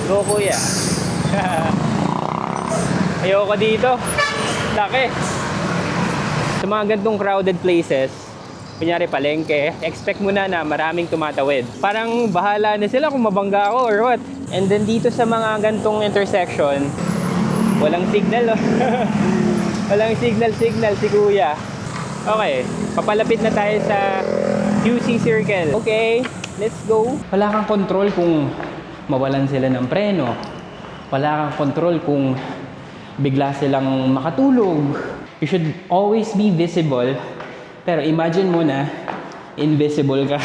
Go kuya. Ayoko dito. Laki. Sa mga gantong crowded places, kunyari palengke, expect mo na maraming tumatawid. Parang bahala na sila kung mabangga ako or what. And then dito sa mga gantong intersection, walang signal oh. Walang signal si kuya. Okay, papalapit na tayo sa QC Circle. Okay, let's go. Wala kang control kung mawalan sila ng preno. Wala kang control kung bigla silang makatulog. You should always be visible. Pero imagine mo na invisible ka.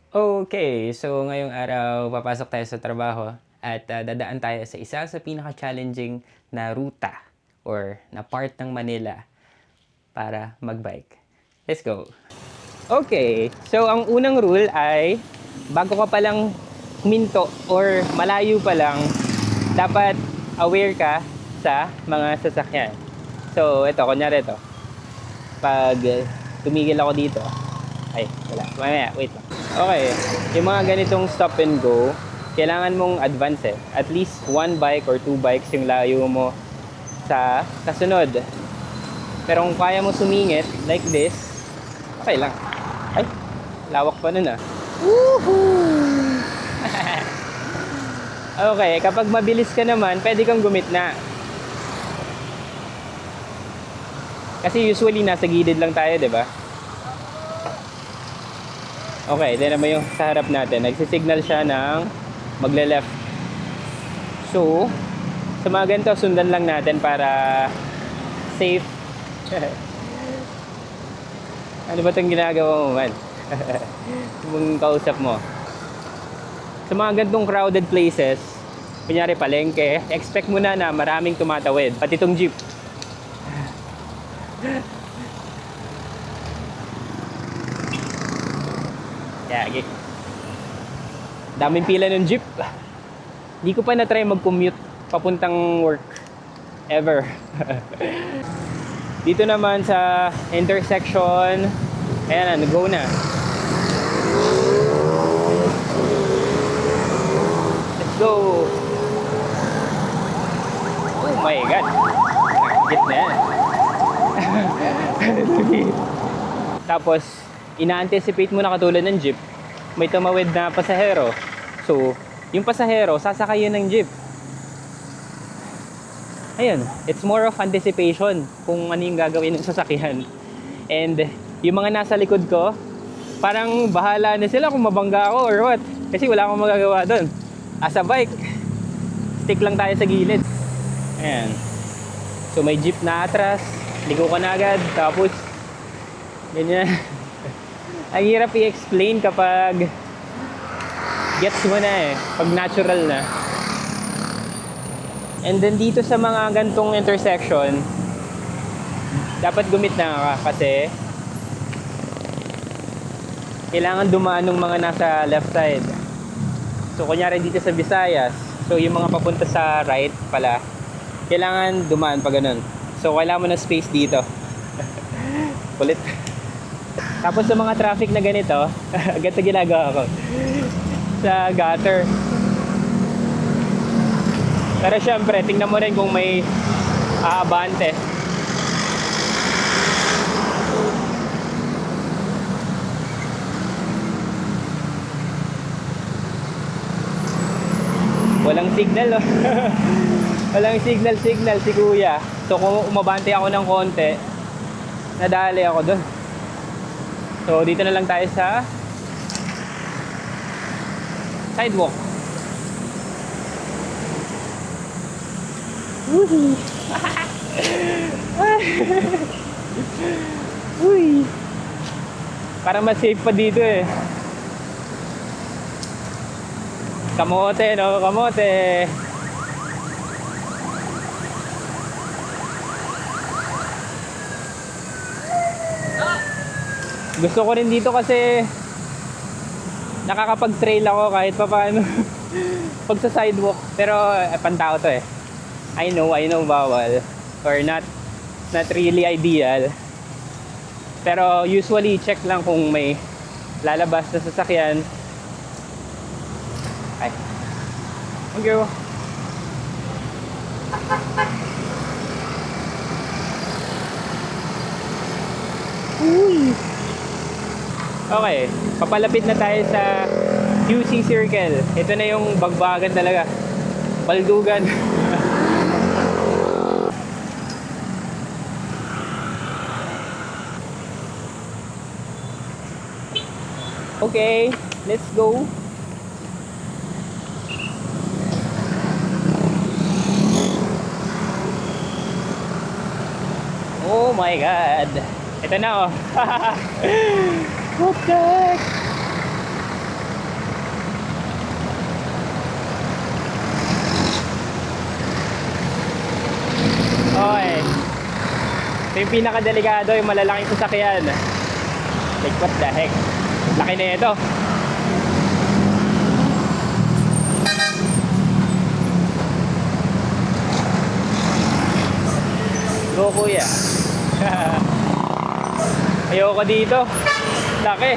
Okay, so ngayong araw papasok tayo sa trabaho at dadaan tayo sa isa sa pinaka-challenging na ruta or na part ng Manila para magbike. Let's go! Okay, so ang unang rule ay bago ka palang huminto or malayo pa lang, dapat aware ka sa mga sasakyan. So, ito, kunyari ito. Pag tumigil ako dito, ay, wala. Mamaya, wait lang. Okay, yung mga ganitong stop and go, kailangan mong advance eh. At least one bike or two bikes yung layo mo sa kasunod. Pero kung kaya mo sumingit, like this, okay lang. Ay, lawak pa nun ah. Woohoo! Okay, kapag mabilis ka naman, pwede kang gumitna. Kasi usually nasa gilid lang tayo, 'di ba? Okay, then naman yung sa harap natin, nagsisignal siya ng magle-left. So, sa mga ganito, sundan lang natin para safe. Ano ba itong ginagawa mo man? Yung kausap mo. Sa mga gantong crowded places, kunyari palengke, expect mo na maraming tumatawid. Pati itong jeep. Yeah, daming pila ng jeep. Hindi ko pa na-try mag-commute papuntang work. Ever. Dito naman sa intersection, ayan na, go na. Let's go. Oh my God. Nakagit na yan. Tapos, ina-anticipate mo na katulad ng jeep, may tumawid na pasahero. So, yung pasahero, sasakayin ng jeep. Ayun, it's more of anticipation kung ano yung gagawin ng sasakyan. And yung mga nasa likod ko, parang bahala na sila kung mabangga ako or what. Kasi wala akong magagawa doon. As a bike, stick lang tayo sa gilid. Ayan. So may jeep na atras, ligo ka na agad, tapos ganyan. Ang hirap i-explain kapag gets mo na eh, pag natural na. And then dito sa mga gantong intersection, dapat gumitna ka kasi kailangan dumaan ng mga nasa left side. So kunyari dito sa Visayas, so yung mga papunta sa right pala, kailangan dumaan pa ganun. So kailangan mo ng space dito. Kulit. Tapos sa mga traffic na ganito, ganito ginagawa ko. Sa gutter. Pero syempre, tingnan mo rin kung may aabante. Walang signal oh. Walang signal si kuya. So kung umabante ako ng konti, nadali ako doon. So dito na lang tayo sa sidewalk. Uy. Para mas safe pa dito eh. Kamote, no? Kamote. Gusto ko rin dito kasi nakakapag-trail ako kahit pa paano pag sa sidewalk. Pero pantao to eh. I know bawal or not really ideal. Pero usually check lang kung may lalabas na sasakyan. Ay. Thank you. Uy. Okay, papalapit na tayo sa QC Circle. Ito na yung bagbagan talaga. Baldugan. Okay, let's go. Oh my God. Ito na oh. What the heck? Okay. Ito yung pinakadelikado, yung malalaking sasakyan. Like what the heck? Laki na ito. Go kuya. Ayoko dito. Laki.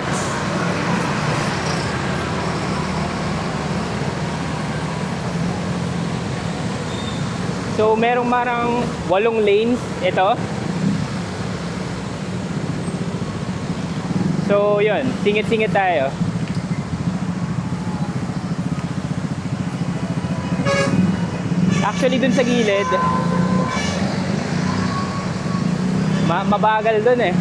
So merong marang 8 lanes ito. So yun, singit-singit tayo. Actually dun sa gilid mabagal dun eh.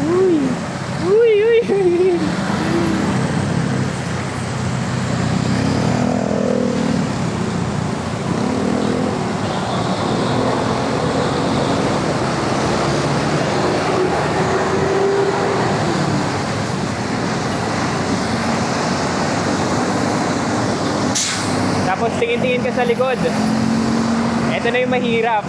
Uy, uy, uy. Tapos tingin-tingin ka sa likod. Ito na yung mahirap.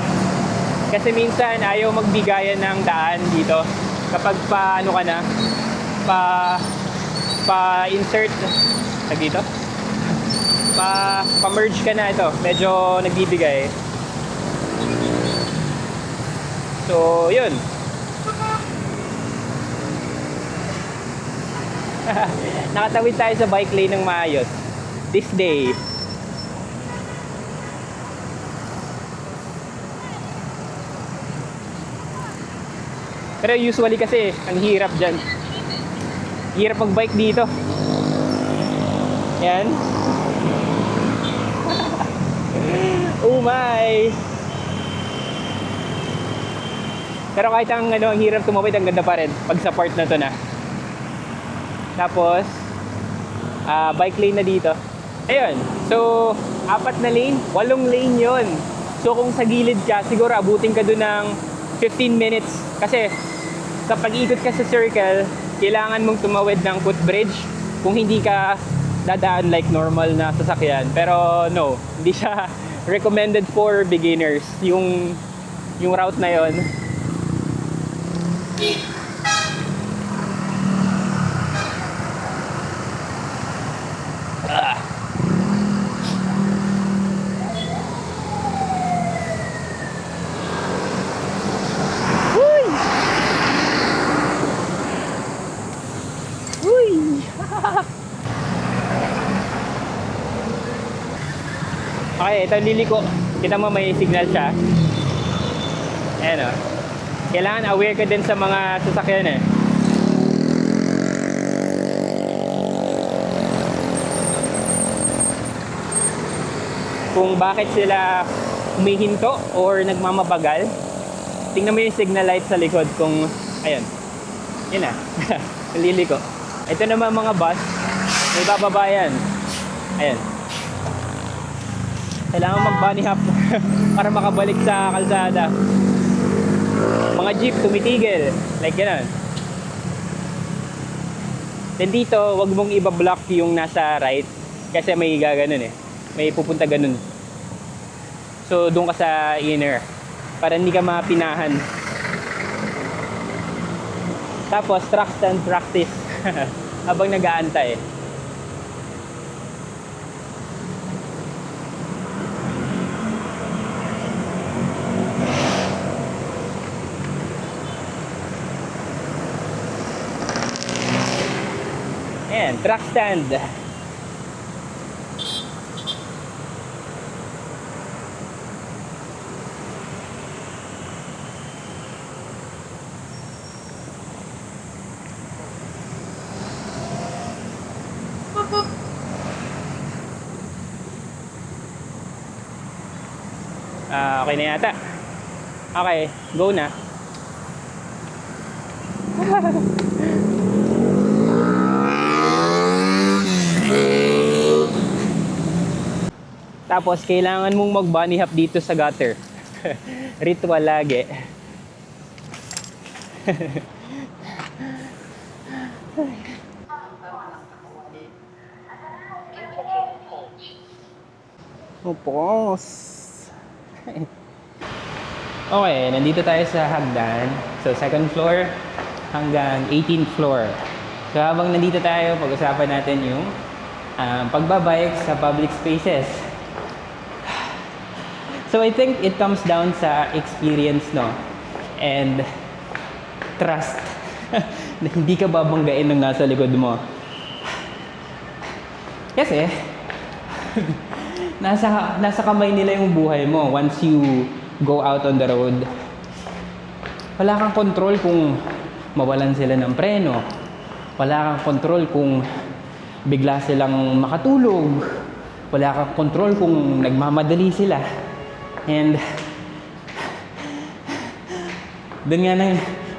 Kasi minsan ayaw magbigayan ng daan dito. Kapag pa ano ka na, pa-insert dito. Pa-merge ka na ito. Medyo nagbibigay. So, yun. Nakatawid tayo sa bike lane ng maayos. This day. Pero usually kasi, ang hirap dyan. Hirap mag-bike dito. Yan. Oh my! Pero kahit ang hirap tumawid, ang ganda pa rin pag sa part na to na. Tapos, bike lane na dito. Ayun. So, 4 na lane, 8 lane yon. So, kung sa gilid ka, siguro abutin ka doon ng 15 minutes. Kasi, kapag ikot ka sa circle, kailangan mong tumawid ng footbridge kung hindi ka dadaan like normal na sasakyan. Pero no, hindi siya recommended for beginners. Yung route na yon. Okay, ito liliko. Kita mo may signal siya. Ayan o. Kailangan aware ka din sa mga sasakyan eh. Kung bakit sila humihinto or nagmamabagal. Tingnan mo yung signal light sa likod kung, ayun. Yun na. Liliko. Ito naman mga bus. May bababa yan. Ayan. Kailangan mag-bunny hop para makabalik sa kalsada. Mga jeep tumitigil. Like gano'n. Then dito, wag mong ibablock yung nasa right. Kasi may gaganon eh. May pupunta ganun. So, doon ka sa inner. Para hindi ka mapinahan. Tapos, trust and practice. Habang nag-aantay. Ayan, truck stand. Okay na yata. Okay, go na. Tapos kailangan mong mag-bunny hop dito sa gutter. Ritual lagi. Upos. Okay, nandito tayo sa hagdan. So, second floor hanggang 18th floor. So, habang nandito tayo, pag-usapan natin yung pagbabike sa public spaces. So, I think it comes down sa experience, no? And trust. Na hindi ka babanggain ng nasa likod mo. Kasi, nasa kamay nila yung buhay mo once you go out on the road. Wala kang control kung mawalan sila ng preno. Wala kang control kung bigla silang makatulog. Wala kang control kung nagmamadali sila. And doon nga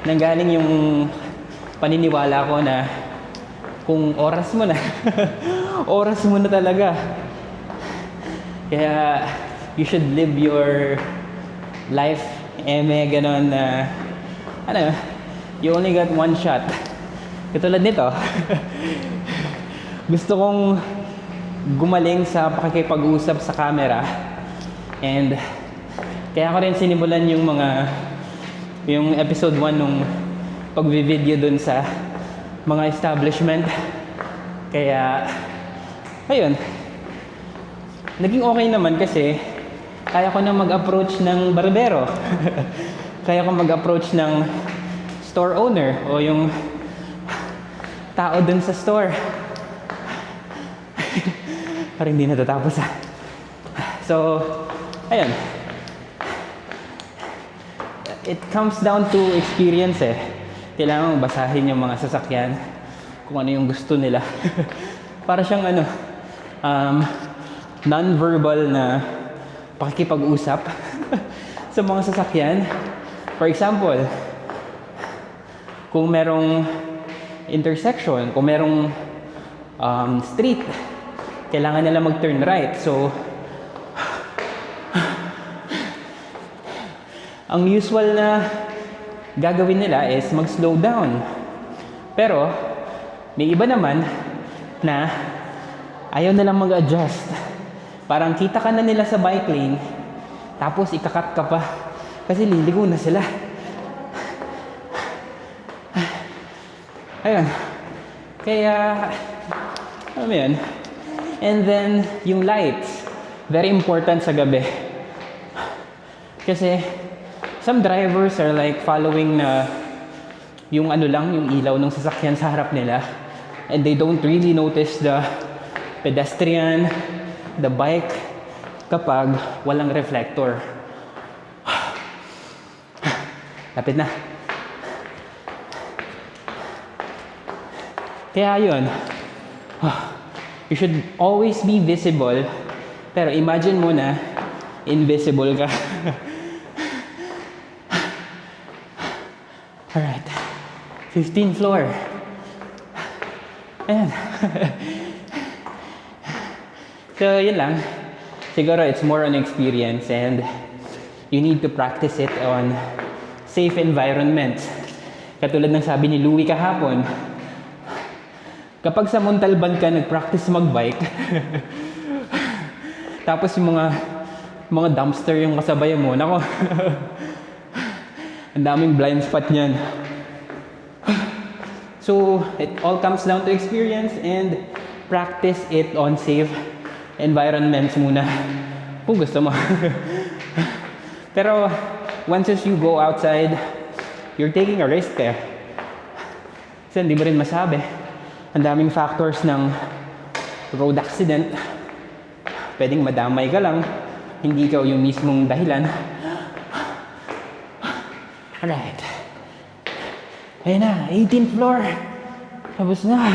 nanggaling yung paniniwala ko na kung oras mo na, oras mo na talaga. Kaya you should live your life, may ganon na, you only got one shot. Katulad nito, gusto kong gumaling sa pakikipag-usap sa camera. And kaya ko rin sinimulan yung episode 1 nung pag-video dun sa mga establishment. Kaya, ayun. Naging okay naman kasi kaya ko na mag-approach ng barbero. Kaya ko mag-approach ng store owner o yung tao dun sa store. Parang hindi natatapos ah. So, ayun. It comes down to experience eh. Kailangan basahin yung mga sasakyan kung ano yung gusto nila. Para siyang non-verbal na pakikipag-usap sa mga sasakyan. For example, kung merong intersection, kung merong street, kailangan nila mag-turn right. So, ang usual na gagawin nila is mag-slow down. Pero, may iba naman na ayaw nilang mag-adjust. Parang kita ka na nila sa bike lane, tapos ikakat ka pa kasi liligo na sila. Ayun. Kaya, ano yun? And then, yung lights. Very important sa gabi. Kasi, some drivers are like following na yung yung ilaw ng sasakyan sa harap nila. And they don't really notice the pedestrian, the bike, kapag walang reflector. Lapit na. Kaya yun, you should always be visible, pero imagine mo na invisible ka. Alright, 15th floor. Ayan. So, yun lang. Siguro, it's more on experience and you need to practice it on safe environments. Katulad ng sabi ni Louie kahapon, kapag sa Montalban ka nag-practice mag-bike, tapos yung mga dumpster yung kasabay mo, nako, ang daming blind spot niyan. So, it all comes down to experience and practice it on safe environments muna kung gusto mo. Pero once you go outside, you're taking a risk eh. Kasi hindi mo rin masabi. Ang daming factors ng road accident. Pwedeng madamay ka lang, hindi ikaw yung mismong dahilan. Alright. Ayun na, 18th floor. Tapos na.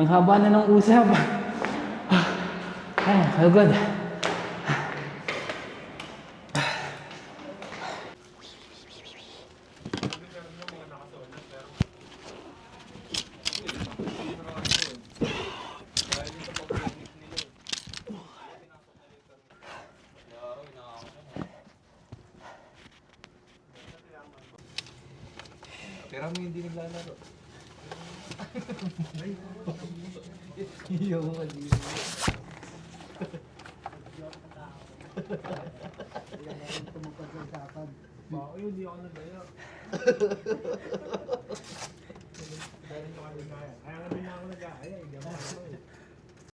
Ang haba na ng usap. All good. Pero mo hindi naglalaro. Iyo mo kanina. Bako yun, di ako nagaya. Dahil nyo kanina kaya. Kaya nga din ako nagaya. Hindi ako nagaya.